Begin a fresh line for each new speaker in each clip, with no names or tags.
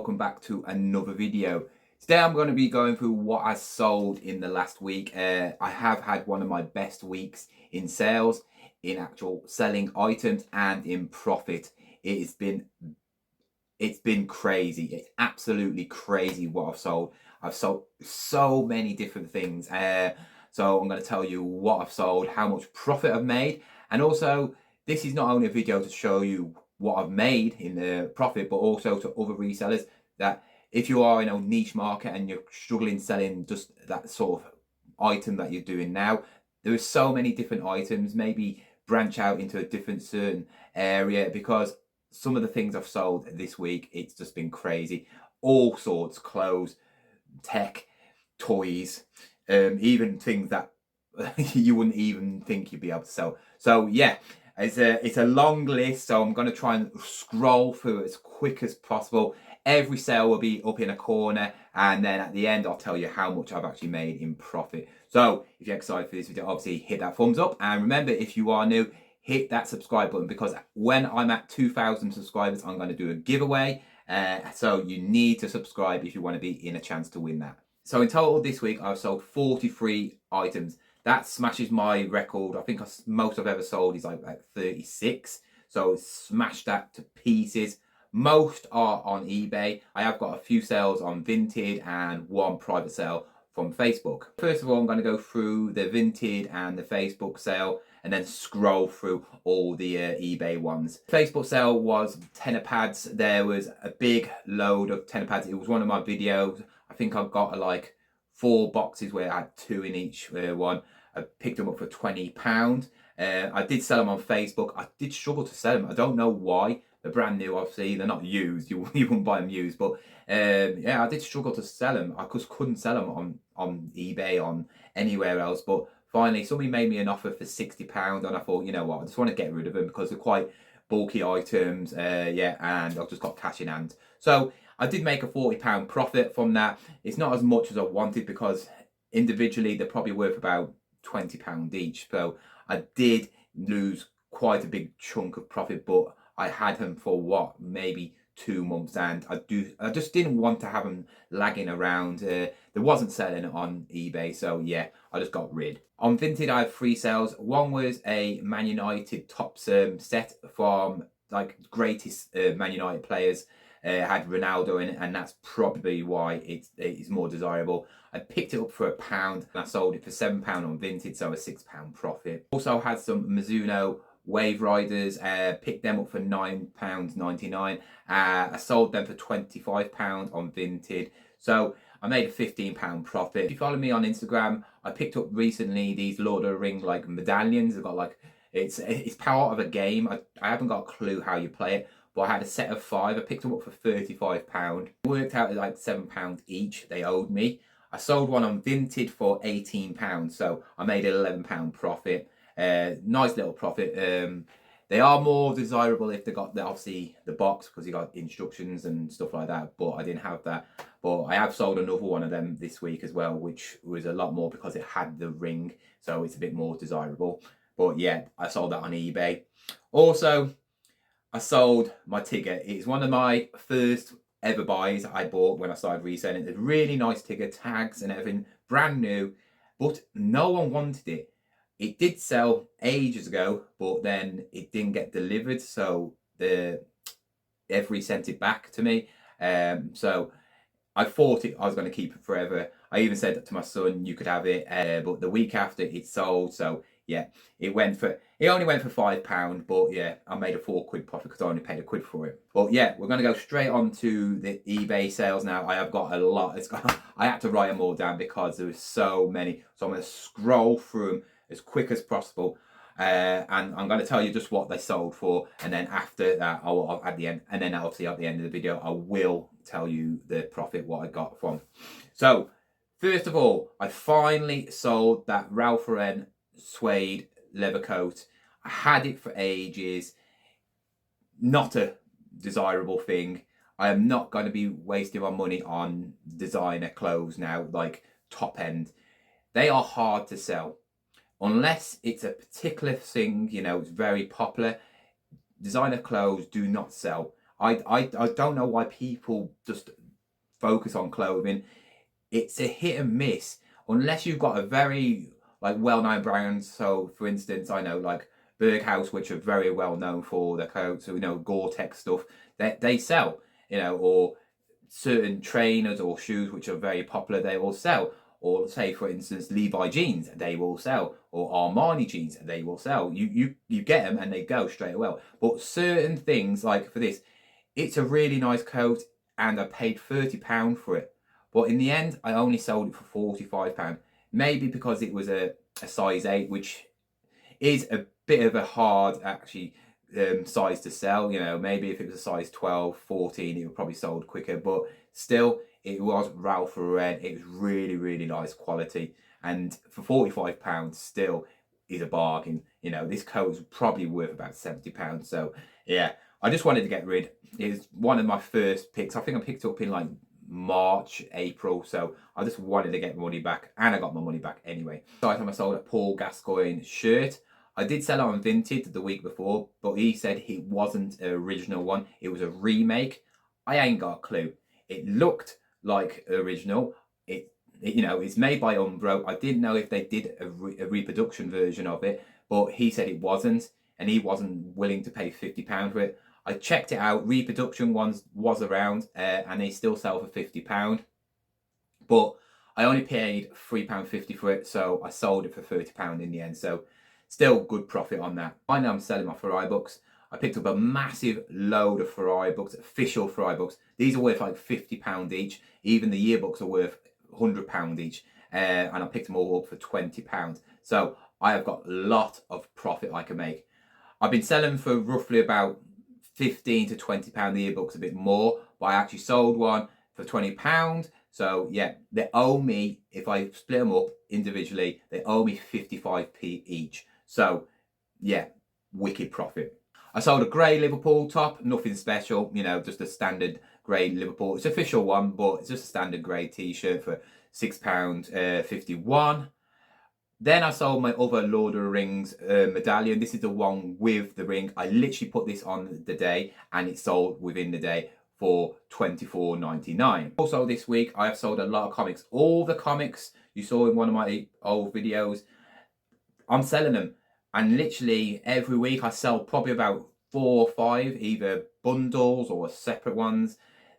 welcome back to another video. Today I'm going to be going through what I sold in the last week. I have had one of my best weeks in sales, in actual selling items and in profit. It's been crazy. It's absolutely crazy what I've sold. I've sold so many different things. So I'm going to tell you what I've sold, how much profit I've made, and also this is not only a video to show you what I've made in the profit, but also to other resellers that if you are in a niche market and you're struggling selling just that sort of item that you're doing now, there are so many different items. Maybe branch out into a different certain area, because some of the things I've sold this week, it's just been crazy. All sorts: clothes, tech, toys, even things that you wouldn't even think you'd be able to sell. So yeah, it's a long list, so I'm going to try and scroll through it as quick as possible. Every sale will be up in a corner, and then at the end I'll tell you how much I've actually made in profit. So if you're excited for this video, obviously hit that thumbs up, and remember, if you are new, hit that subscribe button, because when I'm at 2,000 subscribers I'm going to do a giveaway. So you need to subscribe if you want to be in a chance to win that. So in total this week I've sold 43 items. That smashes my record. I think most I've ever sold is like 36. So smashed that to pieces. Most are on eBay. I have got a few sales on Vinted and one private sale from Facebook. First of all, I'm going to go through the Vinted and the Facebook sale, and then scroll through all the eBay ones. Facebook sale was tenner pads. There was a big load of tenner pads. It was one of my videos. I think I've got like 4 boxes where I had 2 in each one. I picked them up for £20. I did sell them on Facebook. I did struggle to sell them. I don't know why. They're brand new, obviously. They're not used. You wouldn't buy them used. But yeah, I did struggle to sell them. I just couldn't sell them on eBay, on anywhere else. But finally, somebody made me an offer for £60, and I thought, you know what, I just want to get rid of them because they're quite bulky items. Yeah, and I've just got cash in hand. So I did make a £40 profit from that. It's not as much as I wanted, because individually they're probably worth about £20 each. So I did lose quite a big chunk of profit, but I had them for what, maybe 2 months, and I just didn't want to have them lagging around. There wasn't selling on eBay, so yeah, I just got rid. On Vinted I have 3 sales. One was a Man United tops set from like greatest Man United players. Had Ronaldo in it, and that's probably why it's more desirable. I picked it up for £1 and I sold it for £7 on Vinted, so a £6 profit. Also had some Mizuno Wave Riders, picked them up for £9.99. I sold them for £25 on Vinted, so I made a £15 profit. If you follow me on Instagram, I picked up recently these Lord of the Rings like medallions. They've got like, it's part of a game. I haven't got a clue how you play it, but I had a set of 5. I picked them up for £35. It worked out at like £7 each they owed me. I sold one on Vinted for £18, so I made an £11 profit. Nice little profit. They are more desirable if they got obviously the box, because you got instructions and stuff like that, but I didn't have that. But I have sold another one of them this week as well, which was a lot more because it had the ring, so it's a bit more desirable. But yeah, I sold that on eBay. Also, I sold my Tigger. It's one of my first ever buys I bought when I started reselling. It's a really nice Tigger, tags and everything, brand new, but no one wanted it. It did sell ages ago, but then it didn't get delivered, so everybody sent it back to me. So I thought I was going to keep it forever. I even said that to my son, you could have it, but the week after it sold. So yeah, it only went for £5, but yeah, I made a £4 profit because I only paid £1 for it. But yeah, we're going to go straight on to the eBay sales now. I have got a lot. I had to write them all down because there was so many. So I'm going to scroll through them as quick as possible. And I'm going to tell you just what they sold for, and then after that, I'll at the end, and then obviously at the end of the video, I will tell you the profit, what I got from. So first of all, I finally sold that Ralph Lauren suede leather coat. I had it for ages. Not a desirable thing. I am not going to be wasting my money on designer clothes now, like top end. They are hard to sell. Unless it's a particular thing, you know, it's very popular. Designer clothes do not sell. I don't know why people just focus on clothing. It's a hit and miss unless you've got a very like well-known brand. So for instance, I know like Berghaus, which are very well known for their coats, so Gore-Tex stuff, they sell, or certain trainers or shoes which are very popular, they will sell. Or say for instance Levi jeans, they will sell, or Armani jeans, they will sell. You get them and they go straight away. But certain things, like for this, it's a really nice coat and I paid £30 for it. But in the end, I only sold it for £45. Maybe because it was a size 8, which is a bit of a hard actually size to sell. Maybe if it was a size 12, 14, it would probably sold quicker. But still, it was Ralph Lauren. It was really, really nice quality. And for £45 still is a bargain. This coat was probably worth about £70. So yeah, I just wanted to get rid. It was one of my first picks. I think I picked it up in like March, April. So I just wanted to get my money back, and I got my money back anyway. So I sold a Paul Gascoigne shirt. I did sell it on Vinted the week before, but he said it wasn't an original one. It was a remake. I ain't got a clue. It looked like original. It's made by Umbro. I didn't know if they did a reproduction version of it, but he said it wasn't, and he wasn't willing to pay £50 for it. I checked it out. Reproduction ones was around, and they still sell for £50. But I only paid £3.50 for it, so I sold it for £30 in the end. So still good profit on that. I know I'm selling my Ferrari books. I picked up a massive load of Ferrari books, official Ferrari books. These are worth like £50 each. Even the yearbooks are worth £100 each. And I picked them all up for £20. So I have got a lot of profit I can make. I've been selling for roughly about £15 to £20 the yearbooks, a bit more, but I actually sold one for £20. So yeah, they owe me, if I split them up individually, they owe me 55p each. So yeah, wicked profit. I sold a grey Liverpool top, nothing special, just a standard grey Liverpool. It's an official one, but it's just a standard grey t-shirt for £6.51. Then I sold my other Lord of the Rings medallion. This is the one with the ring. I literally put this on the day and it sold within the day for £24.99. Also this week I have sold a lot of comics. All the comics you saw in one of my old videos, I'm selling them. And literally every week I sell probably about 4 or 5, either bundles or separate ones.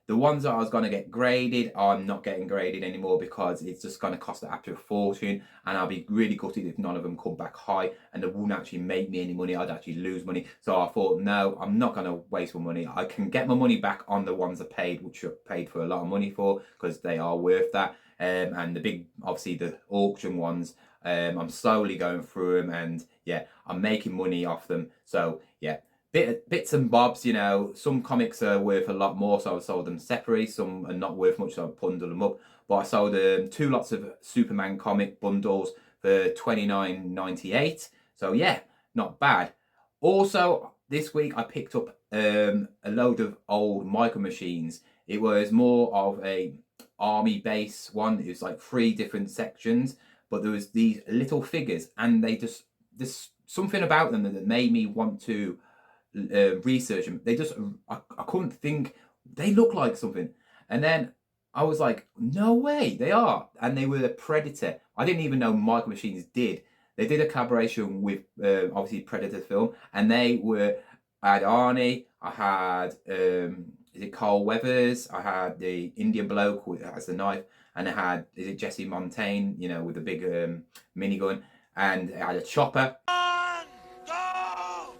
The ones that I was going to get graded, I'm not getting graded anymore because it's just going to cost an absolute fortune, and I'll be really gutted if none of them come back high and they won't actually make me any money. I'd actually lose money. So I thought, no, I'm not going to waste my money. I can get my money back on the ones I paid, which I paid for a lot of money for, because they are worth that. And the big, obviously the auction ones, I'm slowly going through them, and yeah, I'm making money off them. So yeah, bits and bobs. Some comics are worth a lot more, so I sold them separately. Some are not worth much, so I bundled them up. But I sold 2 lots of Superman comic bundles for £29.98. So yeah, not bad. Also this week I picked up a load of old micro machines. It was more of a army base one. It was like 3 different sections, but there was these little figures, and there's something about them that made me want to research them. I couldn't think, they look like something, and then I was like, no way, they are. And they were the Predator. I didn't even know Micro Machines did. They did a collaboration with obviously Predator film, and I had Arnie, I had is it Carl Weathers, I had the Indian bloke with as the knife, and I had, is it Jesse Montaigne, with the big minigun, and I had a chopper. Go!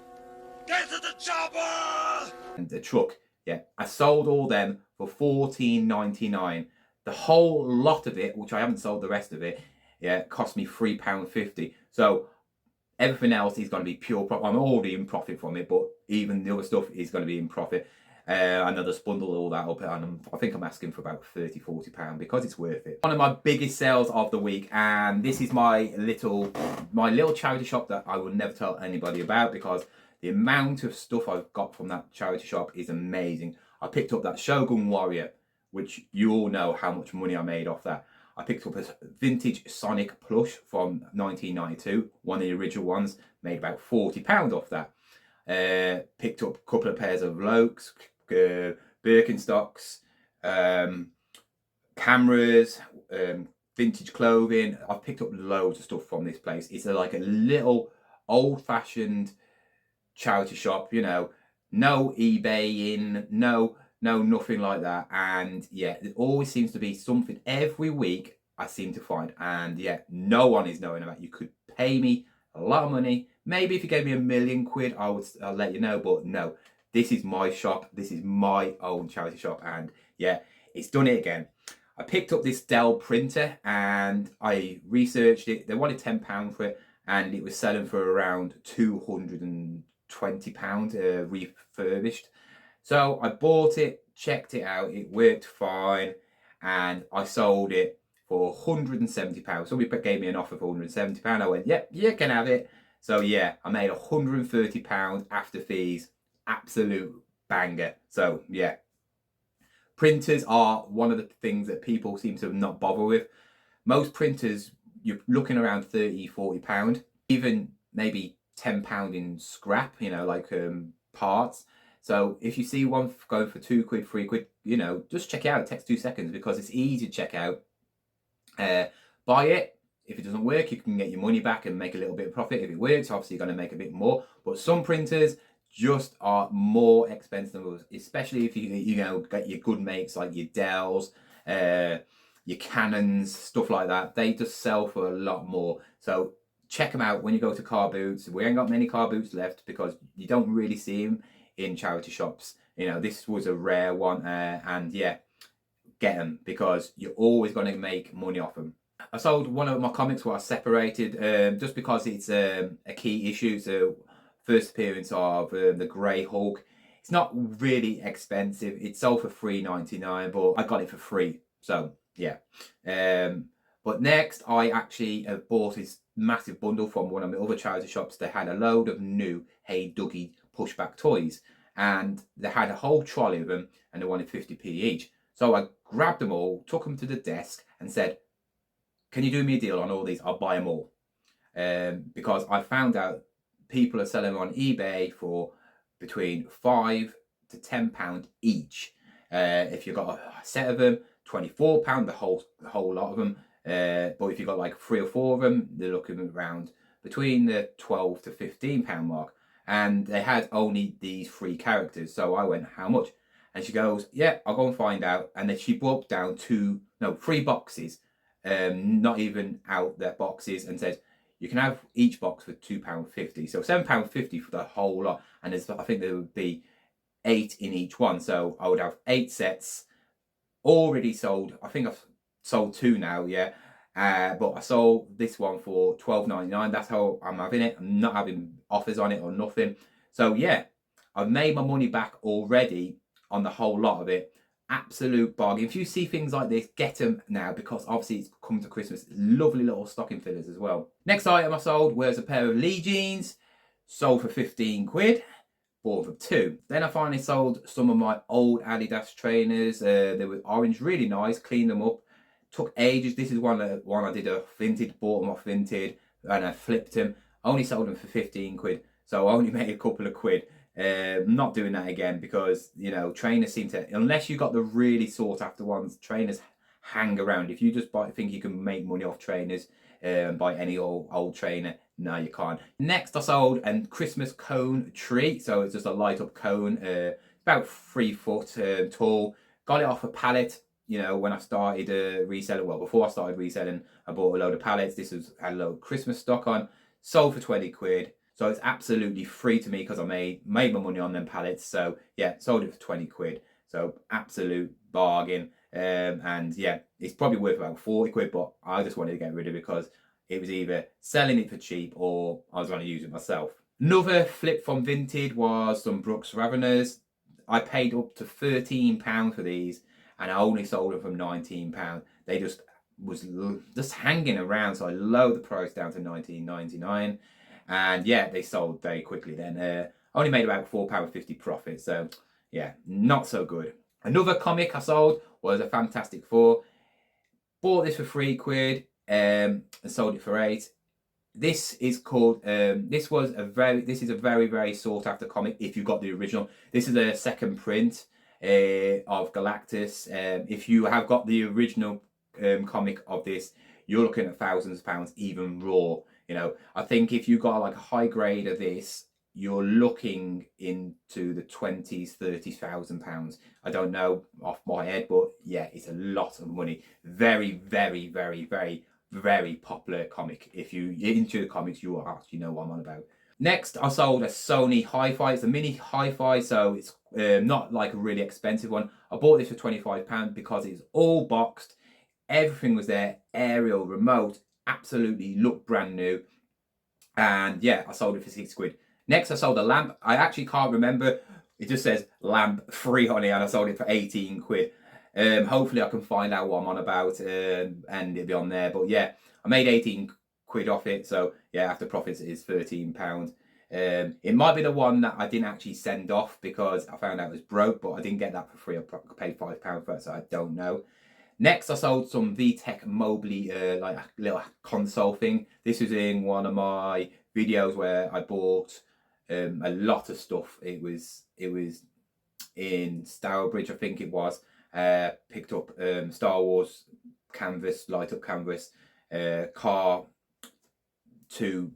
Get to the chopper! And the truck. Yeah, I sold all them for £14.99. The whole lot of it, which I haven't sold the rest of it, yeah, cost me £3.50. So everything else is going to be pure profit. I'm already in profit from it, but even the other stuff is going to be in profit. And I just bundle all that up, and I think I'm asking for about £30-40 because it's worth it. One of my biggest sales of the week, and this is my little charity shop that I will never tell anybody about, because the amount of stuff I've got from that charity shop is amazing. I picked up that Shogun Warrior, which you all know how much money I made off that. I picked up a vintage Sonic plush from 1992, one of the original ones, made about £40 off that. Picked up a couple of pairs of Lokes, Birkenstocks, cameras, vintage clothing. I've picked up loads of stuff from this place. It's like a little old-fashioned charity shop, you know, no eBay in, no nothing like that. And yeah, it always seems to be something every week I seem to find. And yeah, no one is knowing about it. You could pay me a lot of money. Maybe if you gave me £1,000,000, I'll let you know. But no, this is my shop. This is my own charity shop. And yeah, it's done it again. I picked up this Dell printer and I researched it. They wanted £10 for it, and it was selling for around £220 refurbished. So I bought it, checked it out, it worked fine, and I sold it for £170. Somebody gave me an offer for £170. I went, yep, you can have it. So yeah, I made £130 after fees. Absolute banger. So yeah, printers are one of the things that people seem to not bother with. Most printers, you're looking around £30–40, even maybe £10 in scrap, you know, like parts. So if you see one going for £2, £3, you know, just check it out. It takes 2 seconds because it's easy to check out. Buy it. If it doesn't work, you can get your money back and make a little bit of profit. If it works, obviously you're going to make a bit more. But some printers just are more expensive than others, especially if you know, get your good mates like your Dells, your Canons, stuff like that. They just sell for a lot more. So check them out when you go to car boots. We ain't got many car boots left because you don't really see them in charity shops. You know, this was a rare one, and yeah, get them because you're always going to make money off them. I sold one of my comics where I separated just because it's a key issue. So first appearance of the Grey Hulk. It's not really expensive. It sold for £3.99, but I got it for free. So yeah. But next, I actually bought this massive bundle from one of my other charity shops. They had a load of new Hey Dougie pushback toys, and they had a whole trolley of them, and they wanted 50p each. So I grabbed them all, took them to the desk, and said, "Can you do me a deal on all these? I'll buy them all." Because I found out people are selling on eBay for between £5 to £10 each. If you've got a set of them, £24, the whole lot of them. But if you've got like 3 or 4 of them, they're looking around between the £12 to £15 mark. And they had only these 3 characters. So I went, how much? And she goes, yeah, I'll go and find out. And then she broke down 3 boxes, not even out their boxes, and said, you can have each box for £2.50. So £7.50 for the whole lot. And I think there would be 8 in each one. So I would have 8 sets already sold. I think I've sold 2 now, yeah. But I sold this one for £12.99. That's how I'm having it. I'm not having offers on it or nothing. So yeah, I've made my money back already on the whole lot of it. Absolute bargain. If you see things like this, get them now, because obviously it's coming to Christmas. Lovely little stocking fillers as well. Next item I sold was a pair of Lee jeans, sold for £15. Bought them 2. Then I finally sold some of my old Adidas trainers. They were orange, really nice. Cleaned them up. Took ages. This is one I did a Vinted. Bought them off Vinted and I flipped them. Only sold them for £15. So I only made a couple of quid. Not doing that again, because you know, trainers seem to, unless you got the really sought after ones, trainers hang around. If you just think you can make money off trainers, buy any old trainer, no, you can't. Next I sold a Christmas cone tree. So it's just a light up cone, about 3 foot tall. Got it off a pallet. You know, when I started reselling, well, before I started reselling, I bought a load of pallets. This had a load of Christmas stock on. Sold for £20. So it's absolutely free to me because I made my money on them pallets. So yeah, sold it for £20. So absolute bargain. And yeah, it's probably worth about £40, but I just wanted to get rid of it because it was either selling it for cheap or I was going to use it myself. Another flip from Vinted was some Brooks Raveners. I paid up to £13 for these, and I only sold them from £19. They was hanging around, so I lowered the price down to £19.99. And yeah, they sold very quickly then. Only made about £4.50 profit, so yeah, not so good. Another comic I sold was a Fantastic Four. Bought this for £3 and sold it for 8. This is called this is a very, very sought after comic if you got the original. This is a second print. of Galactus. If you have got the original comic of this, you're looking at thousands of pounds, even raw. You know, I think if you got like a high grade of this, you're looking into the 20s, 30,000 pounds. I don't know off my head, but yeah, it's a lot of money. Very, very, very, very, very popular comic. If you're into the comics, you will actually know what I'm on about. Next, I sold a Sony Hi-Fi. It's a mini Hi-Fi, so it's not like a really expensive one. I bought this for £25 because it's all boxed. Everything was there, aerial, remote, absolutely looked brand new. And yeah, I sold it for £6. Next, I sold a lamp. I actually can't remember. It just says lamp free on it, and I sold it for £18. Hopefully I can find out what I'm on about and it'll be on there. But yeah, I made £18 off it. So yeah, after profits is £13. It might be the one that I didn't actually send off because I found out it was broke, but I didn't get that for free. I paid £5 for it, so I don't know. Next, I sold some VTech Mobley, like a little console thing. This was in one of my videos where I bought a lot of stuff. It was in Stourbridge, I think it was. Picked up Star Wars canvas, light up canvas, car, 2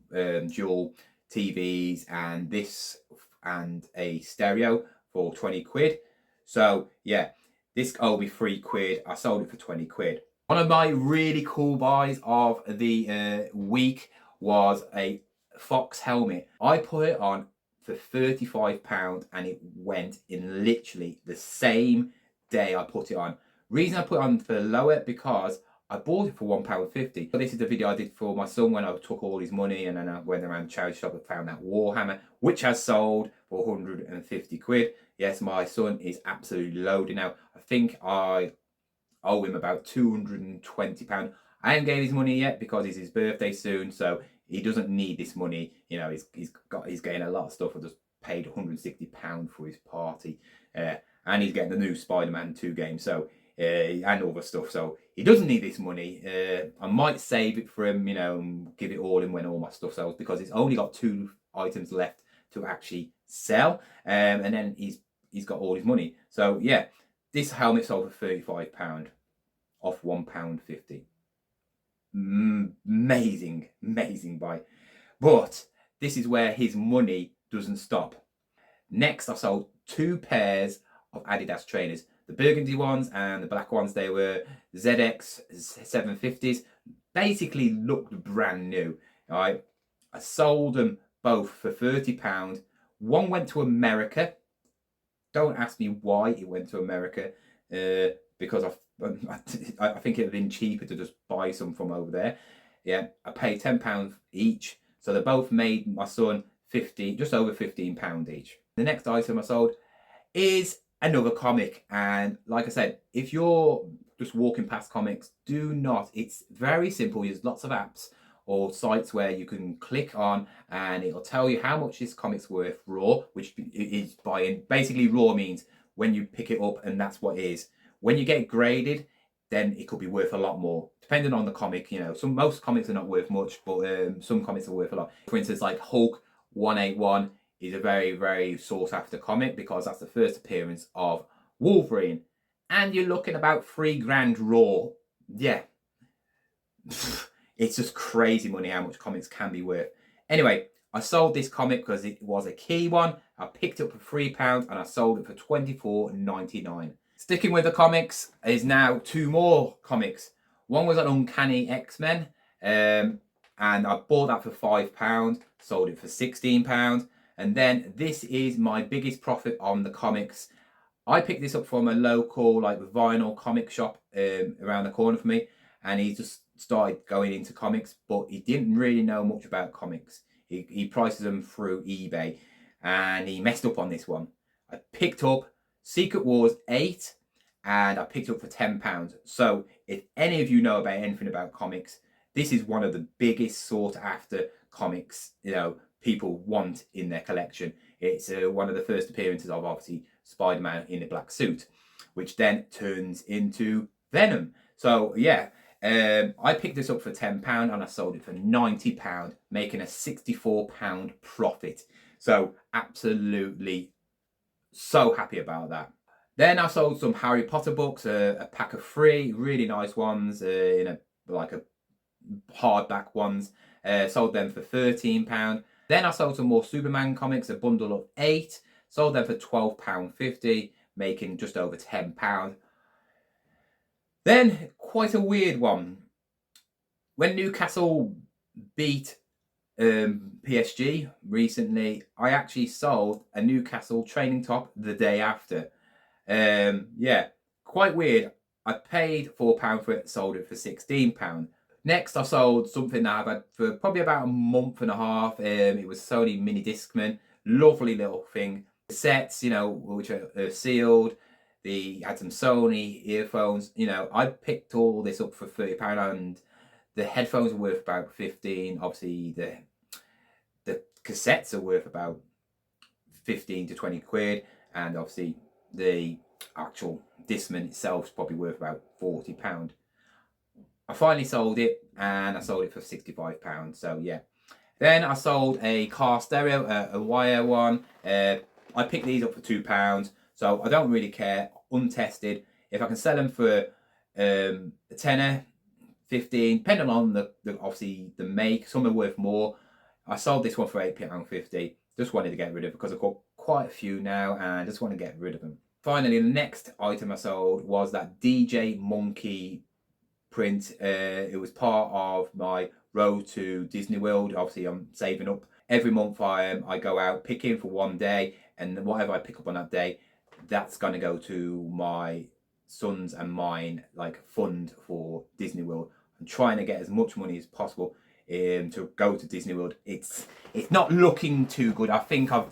dual TVs, and this and a stereo for £20. So yeah, this owed me £3. I sold it for £20. One of my really cool buys of the week was a Fox helmet. I put it on for £35 and it went in literally the same day I put it on. Reason I put it on for lower because I bought it for £1.50. This is the video I did for my son when I took all his money and then I went around the charity shop and found that Warhammer, which has sold for £150. Yes, my son is absolutely loaded now. I think I owe him about £220. I haven't gave his money yet because it's his birthday soon, so he doesn't need this money. You know, he's getting a lot of stuff. I just paid £160 for his party, and he's getting the new Spider-Man 2 game, so and other stuff. So he doesn't need this money. I might save it for him, you know, and give it all in when all my stuff sells because it's only got 2 items left to actually sell, and then he's got all his money. So yeah, this helmet sold for £35 off £1.50. Amazing buy. But this is where his money doesn't stop. Next, I sold 2 pairs of Adidas trainers. The burgundy ones and the black ones, they were ZX 750s. Basically looked brand new. Right? I sold them both for £30. One went to America. Don't ask me why it went to America, because I think it would have been cheaper to just buy some from over there. Yeah, I paid £10 each, so they both made my son just over £15 each. The next item I sold is another comic, and like I said, if you're just walking past comics, do not. It's very simple. There's lots of apps or sites where you can click on and it'll tell you how much this comic's worth raw, which is buying. Basically, raw means when you pick it up and that's what it is. When you get graded, then it could be worth a lot more, depending on the comic. You know, most comics are not worth much, but some comics are worth a lot. For instance, like Hulk 181 is a very, very sought after comic because that's the first appearance of Wolverine, and you're looking about £3 raw. Yeah. It's just crazy money how much comics can be worth. Anyway, I sold this comic because it was a key one. I picked it up for £3 and I sold it for £24.99. Sticking with the comics is now 2 more comics. One was an Uncanny X-Men, and I bought that for £5, sold it for £16. And then this is my biggest profit on the comics. I picked this up from a local like vinyl comic shop around the corner for me, and he just started going into comics, but he didn't really know much about comics. He prices them through eBay, and he messed up on this one. I picked up Secret Wars 8, and I picked it up for £10. So if any of you know about anything about comics, this is one of the biggest sought after comics, you know, people want in their collection. It's one of the first appearances of obviously Spider-Man in a black suit, which then turns into Venom. So yeah, I picked this up for £10 and I sold it for £90, making a £64 profit. So absolutely so happy about that. Then I sold some Harry Potter books, a pack of 3 really nice ones, in a like a hardback ones. Sold them for £13. Then I sold some more Superman comics, a bundle of 8. Sold them for £12.50, making just over £10. Then, quite a weird one. When Newcastle beat PSG recently, I actually sold a Newcastle training top the day after. Yeah, quite weird. I paid £4 for it, sold it for £16. Next, I sold something that I've had for probably about a month and a half. It was Sony Mini Discman, lovely little thing. The sets, which are sealed. Had some Sony earphones. I picked all this up for £30, and the headphones are worth about 15. Obviously, the cassettes are worth about 15 to 20 quid, and obviously the actual Discman itself is probably worth about £40. I finally sold it, and I sold it for £65. So yeah. Then I sold a car stereo, a wire one. I picked these up for £2, so I don't really care. Untested. If I can sell them for a tenner, 15, depending on the obviously the make. Some are worth more. I sold this one for £8.50. Just wanted to get rid of it because I've got quite a few now, and I just want to get rid of them. Finally, the next item I sold was that DJ Monkey print. It was part of my road to Disney World. Obviously, I'm saving up. Every month I go out picking for one day, and whatever I pick up on that day, that's going to go to my sons and mine fund for Disney World. I'm trying to get as much money as possible to go to Disney World. It's not looking too good. I think I've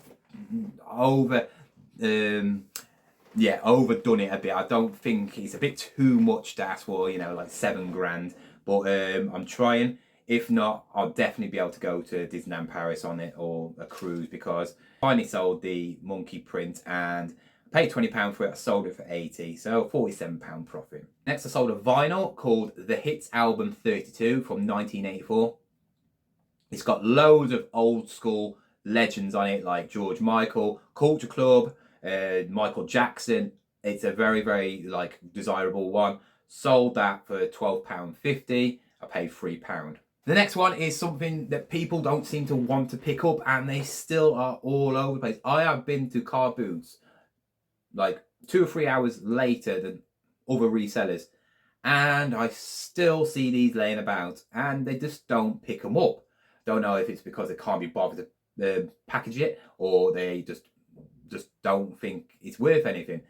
overdone it a bit. I don't think it's a bit too much to ask for, like £7 but I'm trying. If not, I'll definitely be able to go to Disneyland Paris on it, or a cruise, because I finally sold the monkey print and I paid £20 for it. I sold it for £80, so £47 profit. Next, I sold a vinyl called The Hits Album 32 from 1984. It's got loads of old school legends on it, like George Michael, Culture Club, Michael Jackson. It's a very, very desirable one. Sold that for £12.50. I paid £3. The next one is something that people don't seem to want to pick up, and they still are all over the place. I have been to car booths 2 or 3 hours later than other resellers, and I still see these laying about, and they just don't pick them up. Don't know if it's because they can't be bothered to package it, or they just don't think it's worth anything.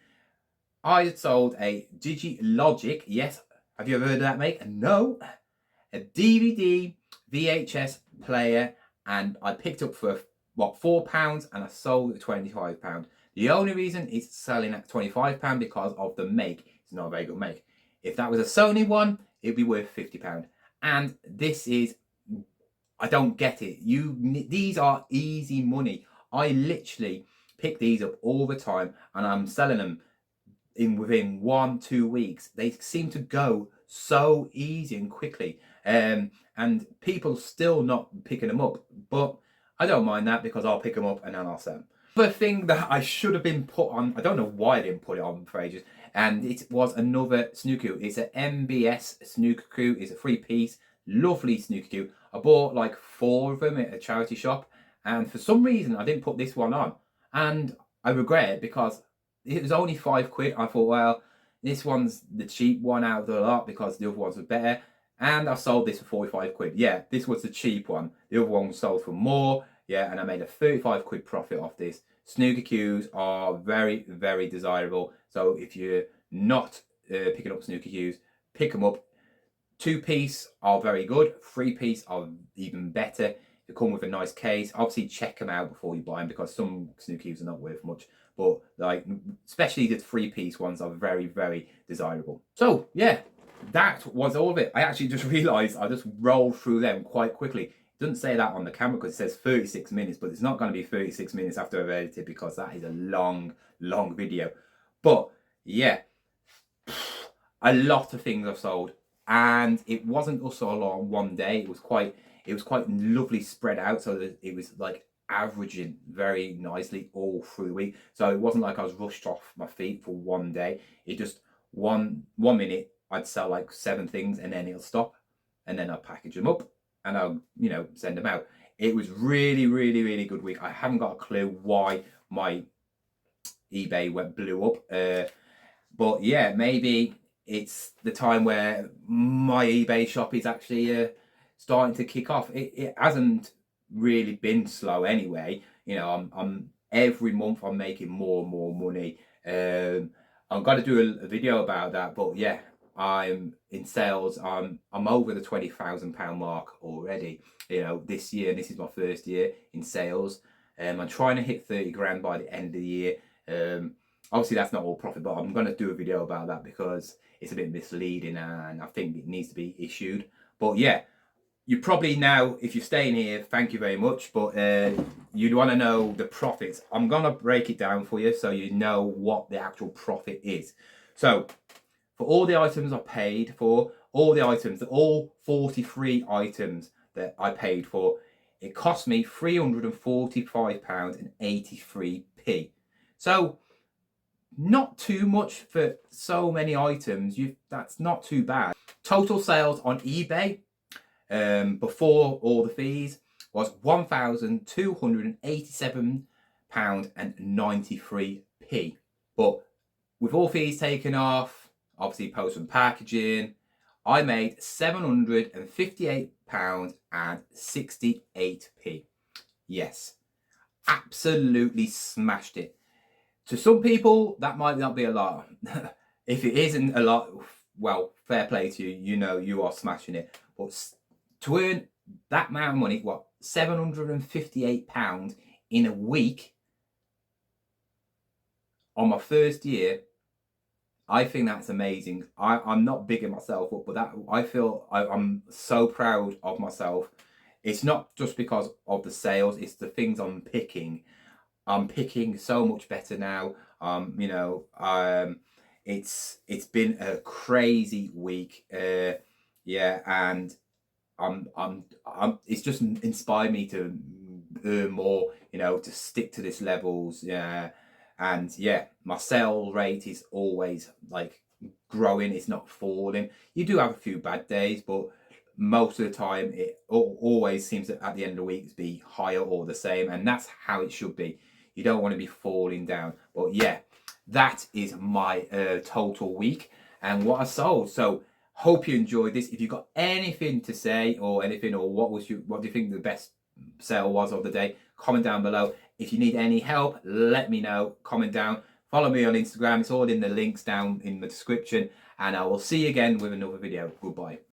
I sold a Digilogic. Yes, have you ever heard of that, mate? No. A DVD VHS player, and I picked up for £4, and I sold it for £25. The only reason it's selling at £25 because of the make. It's not a very good make. If that was a Sony one, it'd be worth £50. And this is, I don't get it. These are easy money. I literally pick these up all the time, and I'm selling them within 1-2 weeks. They seem to go so easy and quickly, and people still not picking them up. But I don't mind that, because I'll pick them up and then I'll sell them. The thing that I should have been put on, I don't know why I didn't put it on for ages, and it was another snooker cue. It's an MBS snooker cue. It's a 3-piece, lovely snooker cue. I bought 4 of them at a charity shop, and for some reason I didn't put this one on, and I regret it because it was only £5. I thought, well, this one's the cheap one out of the lot because the other ones were better, and I sold this for £45. Yeah, this was the cheap one. The other one was sold for more. Yeah, and I made a £35 profit off this. Snooker cues are very, very desirable. So if you're not picking up snooker cues, pick them up. 2-piece are very good. 3-piece are even better. They come with a nice case. Obviously, check them out before you buy them, because some snooker cues are not worth much. But especially the 3-piece ones are very, very desirable. So yeah, that was all of it. I actually just realised I just rolled through them quite quickly. It doesn't say that on the camera because it says 36 minutes, but it's not going to be 36 minutes after I've edited, because that is a long, long video. But yeah, a lot of things I've sold, and it wasn't also all on one day. It was quite lovely spread out, so that it was averaging very nicely all through the week. So it wasn't like I was rushed off my feet for one day. It just one minute I'd sell like 7 things and then it'll stop, and then I'll package them up and I'll send them out. It was really good week. I haven't got a clue why my eBay blew up, but yeah, maybe it's the time where my eBay shop is actually starting to kick off. It hasn't really been slow anyway. I'm every month I'm making more and more money. I'm gonna do a video about that, but yeah, I'm in sales. I'm over the £20,000 mark already. This year, and this is my first year in sales. I'm trying to hit 30 grand by the end of the year. Obviously that's not all profit, but I'm going to do a video about that because it's a bit misleading and I think it needs to be issued. But yeah, you probably now, if you're staying here, thank you very much, but you'd want to know the profits. I'm going to break it down for you so you know what the actual profit is. So for all the items I paid for, all 43 items that I paid for, it cost me £345.83. So not too much for so many items. That's not too bad. Total sales on eBay before all the fees was £1,287.93. But with all fees taken off, obviously post and packaging, I made £758.68. Yes, absolutely smashed it. To some people, that might not be a lot. If it isn't a lot, well, fair play to you. You are smashing it. But to earn that amount of money, what, £758 in a week on my first year, I think that's amazing. I'm not bigging myself up, but I feel I'm so proud of myself. It's not just because of the sales, it's the things I'm picking. I'm picking so much better now. It's been a crazy week. Yeah, and it's just inspired me to earn more, to stick to this levels. Yeah. And yeah, my sale rate is always like growing, it's not falling. You do have a few bad days, but most of the time it always seems to, at the end of the week, be higher or the same, and that's how it should be. You don't want to be falling down. But yeah, that is my total week and what I sold. So hope you enjoyed this. If you've got anything to say or anything, or what do you think the best sale was of the day, comment down below. If you need any help, let me know. Comment down. Follow me on Instagram. It's all in the links down in the description. And I will see you again with another video. Goodbye.